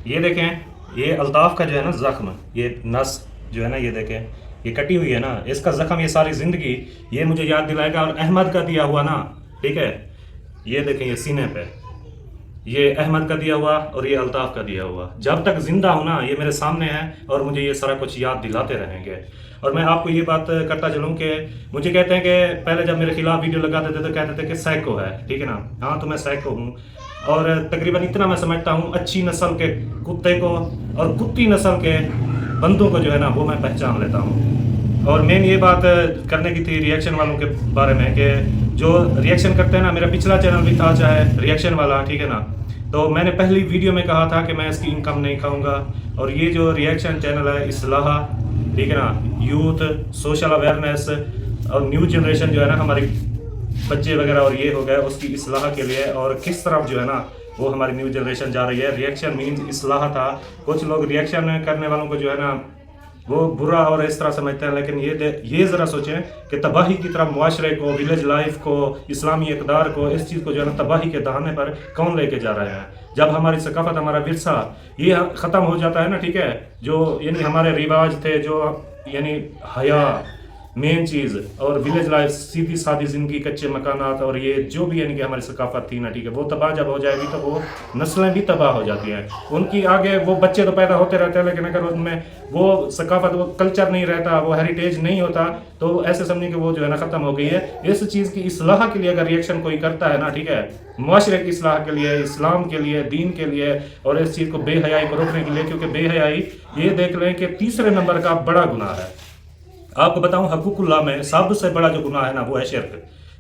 یہ دیکھیں، یہ الطاف کا جو ہے نا زخم، یہ نس جو ہے نا، یہ دیکھیں یہ کٹی ہوئی ہے نا، اس کا زخم یہ ساری زندگی یہ مجھے یاد دلائے گا. اور احمد کا دیا ہوا نا، ٹھیک ہے، یہ دیکھیں یہ سینے پہ یہ احمد کا دیا ہوا اور یہ الطاف کا دیا ہوا. جب تک زندہ ہوں نا یہ میرے سامنے ہے اور مجھے یہ سارا کچھ یاد دلاتے رہیں گے. اور میں آپ کو یہ بات کرتا چلوں کہ مجھے کہتے ہیں کہ پہلے جب میرے خلاف ویڈیو لگاتے تھے تو کہتے تھے کہ سائیکو ہے، ٹھیک ہے نا. ہاں تو میں سائیکو ہوں، اور تقریباً اتنا میں سمجھتا ہوں اچھی نسل کے کتے کو اور کتی نسل کے بندوں کو جو ہے نا وہ میں پہچان لیتا ہوں. اور مین یہ بات کرنے کی تھی ریئیکشن والوں کے بارے میں کہ جو ریئیکشن کرتے ہیں نا، میرا پچھلا چینل بھی تھا چاہے ریئیکشن والا، ٹھیک ہے نا، تو میں نے پہلی ویڈیو میں کہا تھا کہ میں اس کی انکم نہیں کھاؤں گا. اور یہ جو ریئیکشن چینل ہے اصلاح، ٹھیک ہے نا، یوتھ سوشل اویئرنیس اور نیو جنریشن جو ہے نا ہماری بچے وغیرہ اور یہ ہو گئے اس کی اصلاح کے لیے، اور کس طرف جو ہے نا وہ ہماری نیو جنریشن جا رہی ہے. ریئیکشن مینز اصلاح تھا. کچھ لوگ ریئیکشن کرنے والوں کو جو ہے نا وہ برا اور اس طرح سمجھتے ہیں، لیکن یہ ذرا سوچیں کہ تباہی کی طرف معاشرے کو، ولیج لائف کو، اسلامی اقدار کو، اس چیز کو جو ہے نا تباہی کے دہانے پر کون لے کے جا رہے ہیں. جب ہماری ثقافت، ہمارا ورثہ یہ ختم ہو جاتا ہے نا، ٹھیک ہے، جو یعنی ہمارے رواج تھے، جو یعنی حیا مین چیز، اور ولیج لائف سیدھی سادی زندگی، کچے مکانات، اور یہ جو بھی یعنی کہ ہماری ثقافت تھی نا، ٹھیک ہے، وہ تباہ جب ہو جائے گی تو وہ نسلیں بھی تباہ ہو جاتی ہیں. ان کی آگے وہ بچے تو پیدا ہوتے رہتے ہیں، لیکن اگر ان میں وہ ثقافت، وہ کلچر نہیں رہتا، وہ ہیریٹیج نہیں ہوتا، تو ایسے سمجھیں کہ وہ جو ہے نا ختم ہو گئی ہے. اس چیز کی اصلاح کے لیے اگر ریئیکشن کوئی کرتا ہے نا، ٹھیک ہے، معاشرے کی اصلاح کے لیے، اسلام کے لیے، دین کے لیے، اور اس چیز کو بے حیائی کو روکنے کے لیے، کیونکہ بے حیائی یہ دیکھ لیں کہ تیسرے نمبر کا بڑا گناہ ہے. آپ کو بتاؤں حقوق اللہ میں سب سے بڑا جو گناہ ہے نا وہ ہے شرک.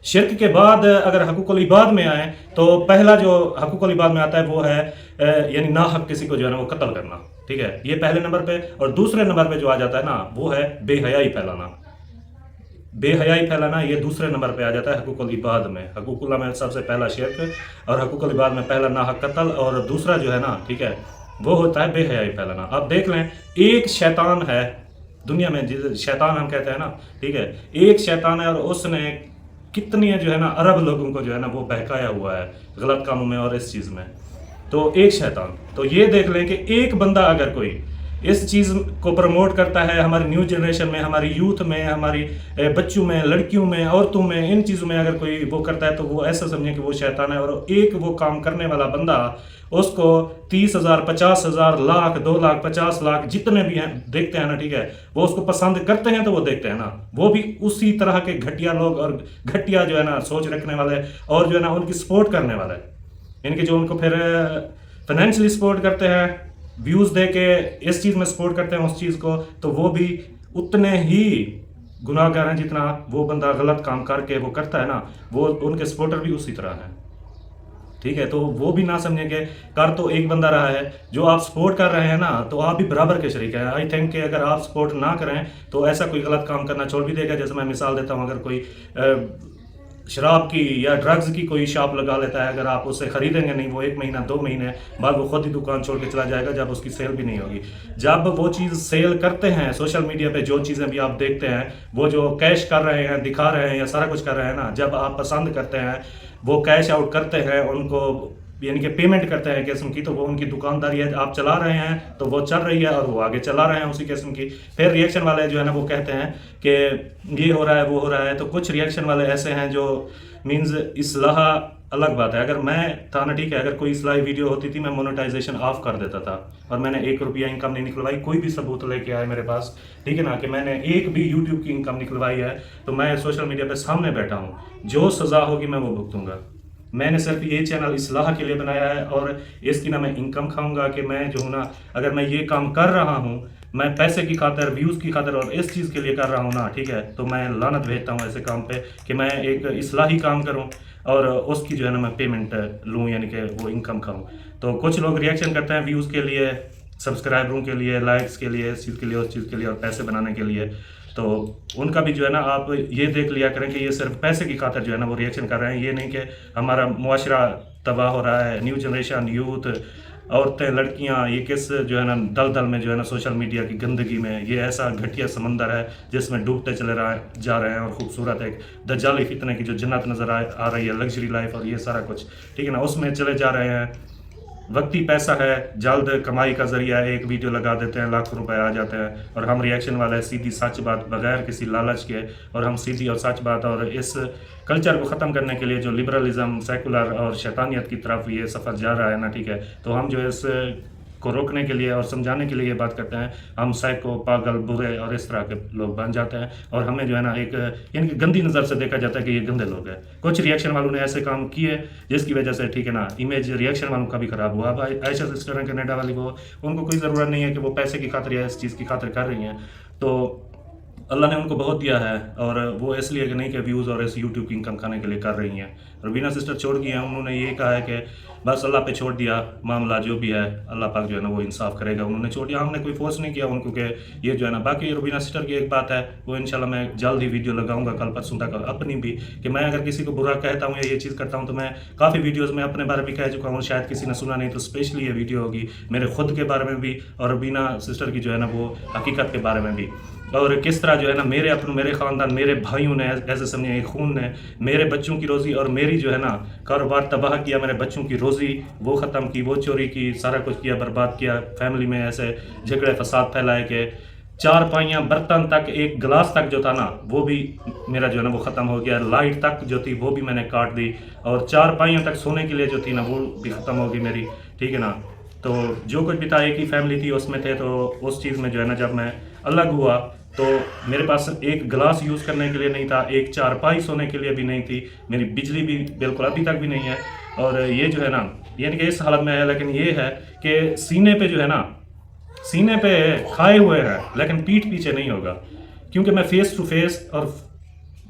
شرک کے بعد اگر حقوق العباد میں آئیں تو پہلا جو حقوق العباد میں آتا ہے وہ ہے یعنی ناحق کسی کو جو ہے نا وہ قتل کرنا، ٹھیک ہے، یہ پہلے نمبر پہ. اور دوسرے نمبر پہ جو آ جاتا ہے نا وہ ہے بے حیائی پھیلانا. بے حیائی پھیلانا یہ دوسرے نمبر پہ آ جاتا ہے حقوق العباد میں. حقوق اللہ میں سب سے پہلا شرک، اور حقوق العباد میں پہلا ناحق قتل، اور دوسرا جو ہے نا، ٹھیک ہے، وہ ہوتا ہے بے حیائی پھیلانا. آپ دیکھ لیں، ایک شیطان ہے دنیا میں، شیطان ہم کہتے ہیں نا، ٹھیک ہے، ایک شیطان ہے، اور اس نے کتنی جو ہے نا عرب لوگوں کو جو ہے نا وہ بہکایا ہوا ہے غلط کاموں میں اور اس چیز میں. تو ایک شیطان. تو یہ دیکھ لیں کہ ایک بندہ اگر کوئی اس چیز کو پروموٹ کرتا ہے ہماری نیو جنریشن میں، ہماری یوتھ میں، ہماری بچوں میں، لڑکیوں میں، عورتوں میں، ان چیزوں میں اگر کوئی وہ کرتا ہے تو وہ ایسا سمجھیں کہ وہ شیطان ہے. اور ایک وہ کام کرنے والا بندہ اس کو 30,000 50,000 لاکھ 2 لاکھ 50 لاکھ جتنے بھی ہیں دیکھتے ہیں نا، ٹھیک ہے، وہ اس کو پسند کرتے ہیں تو وہ دیکھتے ہیں نا. وہ بھی اسی طرح کے گھٹیا لوگ اور گھٹیا جو ہے نا سوچ رکھنے والے، اور جو ہے نا ان کی سپورٹ کرنے والے، یعنی کہ جو ان کو پھر فائنینشلی سپورٹ کرتے ہیں، ویوز دے کے اس چیز میں سپورٹ کرتے ہیں اس چیز کو، تو وہ بھی اتنے ہی گناہ گار ہیں جتنا وہ بندہ غلط کام کر کے وہ کرتا ہے نا. وہ ان کے سپورٹر بھی اسی طرح ہیں، ٹھیک ہے. تو وہ بھی نہ سمجھیں کہ کر تو ایک بندہ رہا ہے، جو آپ سپورٹ کر رہے ہیں نا تو آپ بھی برابر کے شریک ہیں. آئی تھنک کہ اگر آپ سپورٹ نہ کریں تو ایسا کوئی غلط کام کرنا چھوڑ بھی دے گا. جیسے میں مثال دیتا ہوں، اگر کوئی شراب کی یا ڈرگز کی کوئی شاپ لگا لیتا ہے، اگر آپ اسے خریدیں گے نہیں، وہ 1 مہینہ 2 مہینے بعد وہ خود ہی دکان چھوڑ کے چلا جائے گا، جب اس کی سیل بھی نہیں ہوگی. جب وہ چیز سیل کرتے ہیں سوشل میڈیا پہ، جو چیزیں بھی آپ دیکھتے ہیں، وہ جو کیش کر رہے ہیں، دکھا رہے ہیں یا سارا کچھ کر رہے ہیں نا، جب آپ پسند کرتے ہیں، وہ کیش آؤٹ کرتے ہیں، ان کو یعنی کہ پیمنٹ کرتے ہیں قسم کی، تو وہ ان کی دکانداری ہے. آپ چلا رہے ہیں تو وہ چل رہی ہے اور وہ آگے چلا رہے ہیں اسی قسم کی. پھر ریئیکشن والے جو ہے نا وہ کہتے ہیں کہ یہ ہو رہا ہے وہ ہو رہا ہے. تو کچھ ریئیکشن والے ایسے ہیں جو مینز اصلاح الگ بات ہے. اگر میں تھا نا، ٹھیک ہے، اگر کوئی اصلاحی ویڈیو ہوتی تھی میں مونیٹائزیشن آف کر دیتا تھا، اور میں نے 1 روپیہ انکم نہیں نکلوائی. کوئی بھی ثبوت لے کے آئے میرے پاس، ٹھیک ہے نا، کہ میں نے ایک بھی یوٹیوب کی انکم نکلوائی ہے، تو میں سوشل میڈیا پہ سامنے بیٹھا ہوں. جو سزا ہوگی میں وہ بھگتوں گا. میں نے صرف یہ چینل اصلاح کے لیے بنایا ہے، اور اس کی نہ میں انکم کھاؤں گا کہ میں جو ہوں نا، اگر میں یہ کام کر رہا ہوں میں پیسے کی خاطر، ویوز کی خاطر اور اس چیز کے لیے کر رہا ہوں نا، ٹھیک ہے، تو میں لعنت بھیجتا ہوں ایسے کام پہ کہ میں ایک اصلاحی کام کروں اور اس کی جو ہے نا میں پیمنٹ لوں، یعنی کہ وہ انکم کھاؤں. تو کچھ لوگ ریئیکشن کرتے ہیں ویوز کے لیے، سبسکرائبروں کے لیے، لائکس کے لیے، اس چیز کے لیے، اس چیز کے لیے، اور پیسے بنانے کے لیے. تو ان کا بھی جو ہے نا آپ یہ دیکھ لیا کریں کہ یہ صرف پیسے کی خاطر جو ہے نا وہ ریئیکشن کر رہے ہیں. یہ نہیں کہ ہمارا معاشرہ تباہ ہو رہا ہے، نیو جنریشن، یوتھ، عورتیں، لڑکیاں، یہ کس جو ہے نا دل میں جو ہے نا سوشل میڈیا کی گندگی میں، یہ ایسا گھٹیا سمندر ہے جس میں ڈوبتے چلے جا رہے ہیں. اور خوبصورت ایک دجالی فتنے کی جو جنت نظر آ رہی ہے، لگژری لائف اور یہ سارا کچھ، ٹھیک ہے نا، اس میں چلے جا رہے ہیں. वक्ती पैसा है, जल्द कमाई का ज़रिया है, एक वीडियो लगा देते हैं, लाखों रुपए आ जाते हैं, और हम रिएक्शन वाले सीधी सच बात बगैर किसी लालच के, और हम सीधी और सच बात, और इस कल्चर को ख़त्म करने के लिए जो लिबरलिज़म, सेकुलर और शैतानियत की तरफ ये सफ़र जा रहा है ना, ठीक है, तो हम जो है इस को रोकने के लिए और समझाने के लिए ये बात करते हैं, हम साइको, पागल, बुरे और इस तरह के लोग बन जाते हैं, और हमें जो है ना एक यानी कि गंदी नज़र से देखा जाता है कि ये गंदे लोग हैं। कुछ रिएक्शन वालों ने ऐसे काम किए जिसकी वजह से, ठीक है ना, इमेज रिएक्शन वालों का भी ख़राब हुआ। अब आयशा सिस्टर हैं कनाडा वाली, वो उनको कोई ज़रूरत नहीं है कि वो पैसे की खातिर या इस चीज़ की खातिर कर रही हैं, तो अल्लाह ने उनको बहुत दिया है, और वो इसलिए कि नहीं कि व्यूज़ और इस यूट्यूब की इनकम खाने के लिए कर रही हैं। रवीना सिस्टर छोड़ गई हैं, उन्होंने ये कहा है कि बस अल्लाह पे छोड़ दिया, मामला जो भी है अल्लाह पाक जो है ना वो इंसाफ करेगा, उन्होंने छोड़ दिया, हमने कोई फोर्स नहीं किया उनको कि ये जो है ना। बाकी रवीना सिस्टर की एक बात है, वो इंशाल्लाह मैं जल्द ही वीडियो लगाऊंगा कल परसों तक अपनी भी, कि मैं अगर किसी को बुरा कहता हूँ या ये चीज़ करता हूँ तो मैं काफ़ी वीडियोज़ में अपने बारे में कह चुका हूँ, शायद किसी ने सुना नहीं, तो स्पेशली ये वीडियो होगी मेरे खुद के बारे में भी, और रवीना सिस्टर की जो है ना वो हकीकत के बारे में भी, और किस तरह जो है ना मेरे अपनों, मेरे ख़ानदान, मेरे भाइयों ने ऐसे समझे, एक खून ने मेरे बच्चों की रोज़ी और मेरी जो है ना कारोबार तबाह किया, मेरे बच्चों की रोज़ी वो ख़त्म की, वो चोरी की, सारा कुछ किया, बर्बाद किया, फैमिली में ऐसे झगड़े फसाद फैलाए कि चार पाइयाँ, बर्तन तक, एक गिलास तक जो था ना वो भी मेरा जो है ना वो ख़त्म हो गया, लाइट तक जो थी वो भी मैंने काट दी, और चार पाइयों तक सोने के लिए जो थी ना वो भी ख़त्म हो गई मेरी, ठीक है ना। तो जो कुछ भी था, एक ही फैमिली थी उसमें थे, तो उस चीज़ में जो है ना जब मैं अलग हुआ तो मेरे पास एक गिलास यूज़ करने के लिए नहीं था, एक चारपाई सोने के लिए भी नहीं थी, मेरी बिजली भी बिल्कुल अभी तक भी नहीं है, और ये जो है ना यानी कि इस हालत में है। लेकिन ये है कि सीने पे जो है ना, सीने पे खाए हुए हैं लेकिन पीठ पीछे नहीं होगा, क्योंकि मैं फेस टू फेस और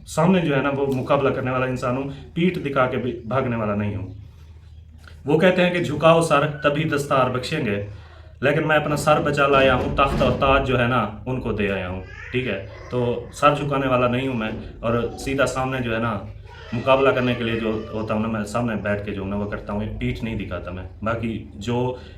सामने जो है ना वो मुकाबला करने वाला इंसान हूँ, पीठ दिखा के भी भागने वाला नहीं हूँ। वो कहते हैं कि झुकाओ सर तभी दस्तार बख्शेंगे, लेकिन मैं अपना सर बचा लाया हूँ, तख्त और ताज जो है ना उनको दे आया हूँ, ठीक है। तो सर झुकाने वाला नहीं हूँ मैं, और सीधा सामने जो है ना मुकाबला करने के लिए जो होता हूँ ना, मैं सामने बैठ के जो ना वो करता हूँ, पीठ नहीं दिखाता मैं। बाकी जो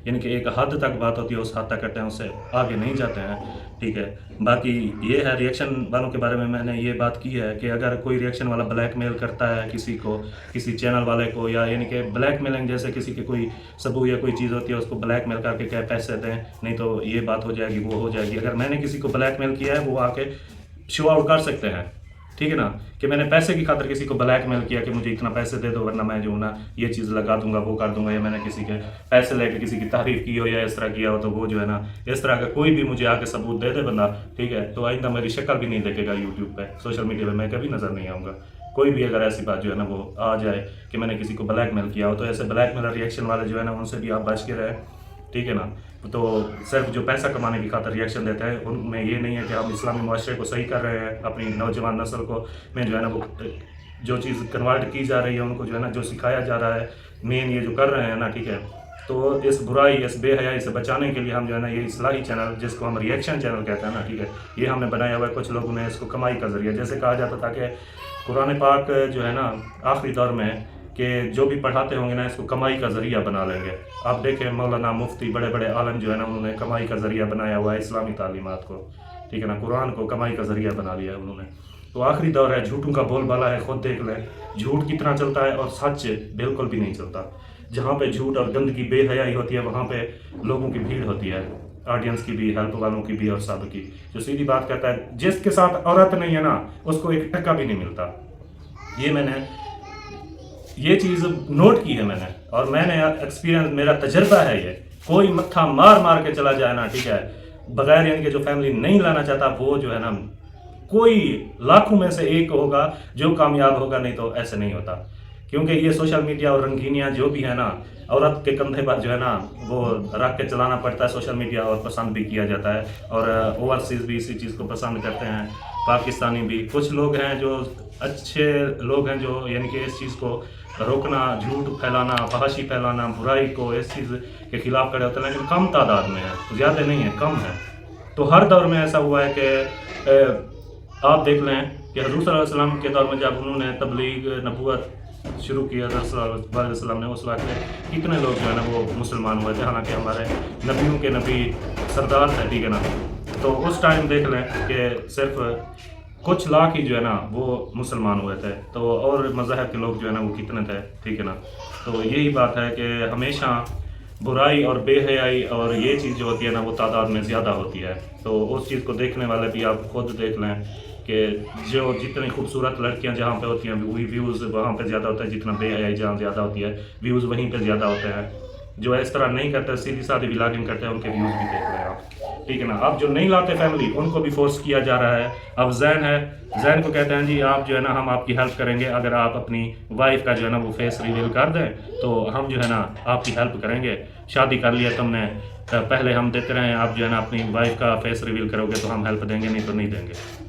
यानी कि एक हद तक बात होती है उस हद तक करते हैं, उससे आगे नहीं जाते हैं, ठीक है। बाकी ये है रिएक्शन वालों के बारे में मैंने ये बात की है कि अगर कोई रिएक्शन वाला ब्लैकमेल करता है किसी को, किसी चैनल वाले को, या यानी कि ब्लैकमेलिंग जैसे किसी के कोई सबूत या कोई चीज़ होती है उसको ब्लैकमेल करके क्या पैसे दें, नहीं तो ये बात हो जाएगी, वो हो जाएगी। अगर मैंने किसी को ब्लैकमेल किया है वो आके शो आउट कर सकते हैं, ठीक है ना, कि मैंने पैसे की खातिर किसी को ब्लैकमेल किया कि मुझे इतना पैसे दे दो वरना मैं जो ना ये चीज़ लगा दूंगा, वो कर दूंगा, या मैंने किसी के पैसे लेके किसी की तारीफ की हो या इस तरह किया हो, तो वो जो है ना इस तरह का कोई भी मुझे आके सबूत दे दे बंदा, ठीक है, तो आइंदा मेरी शक्ल भी नहीं देखेगा यूट्यूब पे, सोशल मीडिया पे मैं कभी नज़र नहीं आऊँगा। कोई भी अगर ऐसी बात जो है ना वो आ जाए कि मैंने किसी को ब्लैकमेल किया हो, तो ऐसे ब्लैकमेलर रिएक्शन वाले जो है ना उनसे भी आप बच के रहे, ठीक है ना। तो सिर्फ जो पैसा कमाने की खातिर रिएक्शन देते हैं, उनमें ये नहीं है कि हम इस्लामी माशरे को सही कर रहे हैं, अपनी नौजवान नस्ल को में जो है ना वो जो चीज़ कन्वर्ट की जा रही है, उनको जो है ना जो सिखाया जा रहा है, मेन ये जो कर रहे हैं ना, ठीक है। तो इस बुराई, इस बेहयाई से बचाने के लिए हम जो है ना ये इस्लाही चैनल, जिसको हम रिएक्शन चैनल कहते हैं ना, ठीक है, ये हमने बनाया हुआ है। कुछ लोगों ने इसको कमाई का ज़रिया, जैसे कहा जाता था कि कुरान पाक जो है ना आखिरी दौर में कि जो भी पढ़ाते होंगे ना इसको कमाई का ज़रिया बना लेंगे। आप देखें मौलाना, मुफ्ती, बड़े बड़े आलम जो है ना उन्होंने कमाई का ज़रिया बनाया हुआ है इस्लामी तालीमात को, ठीक है ना, कुरान को कमाई का ज़रिया बना लिया है उन्होंने। तो आखिरी दौर है, झूठों का बोलबाला है, खुद देख लें झूठ कितना चलता है और सच बिल्कुल भी नहीं चलता। जहाँ पे झूठ और गंदगी, बेहयाई होती है वहाँ पे लोगों की भीड़ होती है, ऑडियंस की भी, हेल्प वालों की भी और सब की। जो सीधी बात कहता है, जिसके साथ औरत नहीं है ना उसको एक टक्का भी नहीं मिलता। ये मैंने ये चीज़ नोट की है मैंने, और मैंने एक्सपीरियंस, मेरा तजर्बा है ये। कोई मत्था मार मार के चला जाए ना, ठीक है, बगैर यानी कि जो फैमिली नहीं लाना चाहता वो जो है ना कोई लाखों में से एक होगा जो कामयाब होगा, नहीं तो ऐसे नहीं होता। क्योंकि ये सोशल मीडिया और रंगीनियाँ जो भी है ना, औरत के कंधे पर जो है ना वो रख के चलाना पड़ता है सोशल मीडिया, और पसंद भी किया जाता है, और ओवरसीज़ भी इसी चीज़ को पसंद करते हैं, पाकिस्तानी भी। कुछ लोग हैं जो अच्छे लोग हैं जो यानी कि इस चीज़ को रोकना, झूठ फैलाना, फहाशी फैलाना, बुराई को, इस चीज़ के खिलाफ खड़े होते हैं, लेकिन कम तादाद में है, ज़्यादा नहीं है, कम है। तो हर दौर में ऐसा हुआ है कि आप देख लें कि हज़रत सल्लल्लाहु अलैहि वसल्लम के दौर में जब उन्होंने तबलीग नबूवत शुरू किया, हज़रत सल्लल्लाहु अलैहि वसल्लम ने, उस वक्त कितने लोग जो है ना वो मुसलमान हुए थे, हालांकि हमारे नबियों के नबी सरदार थे, ठीक है ना। तो उस टाइम देख लें कि सिर्फ कुछ लाख ही जो है ना वो मुसलमान हुए थे, तो और मज़हब के लोग जो है ना वो कितने थे, ठीक है ना। तो यही बात है कि हमेशा बुराई और बेहयाई और ये चीज़ जो होती है ना वो तादाद में ज़्यादा होती है। तो उस चीज़ को देखने वाले भी आप खुद देख लें कि जो जितनी खूबसूरत लड़कियां जहाँ पे होती हैं वही व्यूज़ वहाँ पे ज़्यादा होता है, जितना बेहयाई जहाँ ज़्यादा होती है व्यूज़ वहीं पे ज़्यादा होते हैं। जो इस तरह नहीं करते सीधी सादी व्लॉगिंग करते हैं उनके व्यूज़ भी देख रहे हैं आप, ठीक है ना। अब जो नहीं लाते फैमिली उनको भी फोर्स किया जा रहा है। अब जैन है, जैन को कहते हैं जी आप जो है ना हम आपकी हेल्प करेंगे, अगर आप अपनी वाइफ का जो है ना वो फेस रिवील कर दें तो हम जो है ना आपकी हेल्प करेंगे। शादी कर लिया तुमने, पहले हम देते रहे, आप जो है ना अपनी वाइफ का फेस रिवील करोगे तो हम हेल्प देंगे, नहीं तो नहीं देंगे।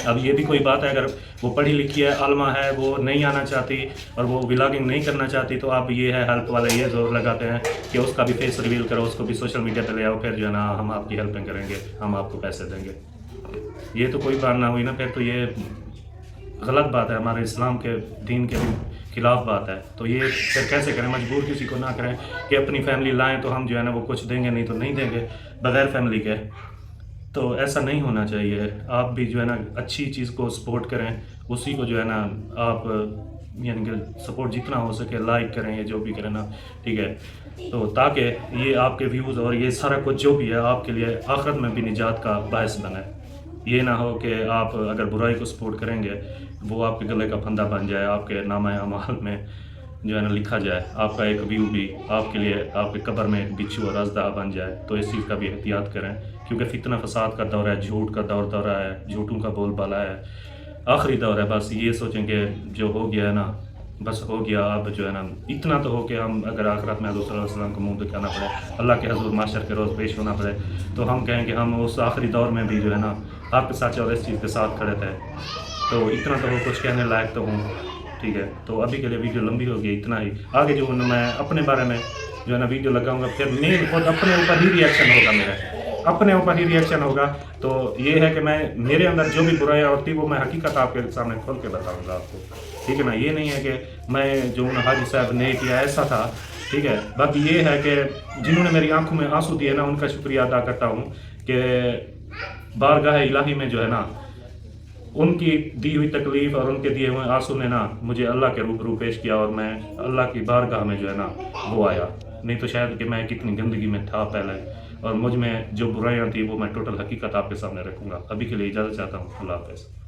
अब ये भी कोई बात है, अगर वो पढ़ी लिखी है, आलमा है, वो नहीं आना चाहती और वो व्लॉगिंग नहीं करना चाहती तो आप ये है हेल्प वाले ये जोर लगाते हैं कि उसका भी फेस रिवील करो, उसको भी सोशल मीडिया पे ले आओ, फिर जो है ना हम आपकी हेल्पिंग करेंगे, हम आपको पैसे देंगे। ये तो कोई बात ना हुई ना, फिर तो ये गलत बात है, हमारे इस्लाम के दीन के भी खिलाफ बात है। तो ये फिर कैसे करें, मजबूर किसी को ना करें कि अपनी फैमिली लाएं तो हम जो है ना वो कुछ देंगे, नहीं तो नहीं देंगे बगैर फैमिली के। तो ऐसा नहीं होना चाहिए। आप भी जो है ना अच्छी चीज़ को सपोर्ट करें, उसी को जो है ना आप यानी कि सपोर्ट जितना हो सके लाइक करें या जो भी करें ना, ठीक है। तो ताकि ये आपके व्यूज़ और ये सारा कुछ जो भी है आपके लिए आखिरत में भी निजात का बायस बने। ये ना हो कि आप अगर बुराई को सपोर्ट करेंगे वो आपके गले का फंदा बन जाए, आपके नामा अमाल में जो है ना लिखा जाए, आपका एक व्यू भी आपके लिए आपके कब्र में एक बिच्छू और अज़दा बन जाए। तो इस चीज़ का भी एहतियात करें, क्योंकि फितना फसाद का दौर है, झूठ का दौर है, झूठों का बोलबाला है, आखिरी दौर है। बस ये सोचें कि जो हो गया है ना बस हो गया, अब जो है ना इतना तो हो कि हम अगर आखिरत में हज़रत सल्लल्लाहु अलैहि वसल्लम को मुँह दिखाना पड़े, अल्लाह के हज़ूर माशर के रोज़ पेश होना पड़े, तो हम कहें कि हम उस आखिरी दौर में भी जो है ना हक सच और इस चीज़ के साथ खड़े थे। तो इतना तो हो, कुछ कहने लायक तो हूँ, ठीक है। तो अभी के लिए वीडियो लंबी हो गई, इतना ही। आगे जो मैं अपने बारे में जो है ना वीडियो लगाऊंगा, फिर मेन खुद अपने ऊपर ही रिएक्शन होगा, मेरा अपने ऊपर ही रिएक्शन होगा। तो ये है कि मैं मेरे अंदर जो भी बुराइयाँ होती वो मैं हकीकत आपके सामने खोल के बताऊंगा आपको, ठीक है ना। ये नहीं है कि मैं जो हाजी साहब ने किया ऐसा था, ठीक है। बाकी ये है कि जिन्होंने मेरी आंखों में आंसू दिए ना उनका शुक्रिया अदा करता हूँ कि बारगाह इलाही में जो है ना उनकी दी हुई तकलीफ़ और उनके दिए हुए आंसू ने ना मुझे अल्लाह के रूबरू पेश किया और मैं अल्लाह की बारगाह में जो है ना वो आया। नहीं तो शायद कि मैं कितनी गंदगी में था पहले, और मुझ में जो बुराइयां थी वो मैं टोटल हकीकत आपके सामने रखूँगा। अभी के लिए इजाज़त चाहता हूँ। अल्लाह हाफ़िज़।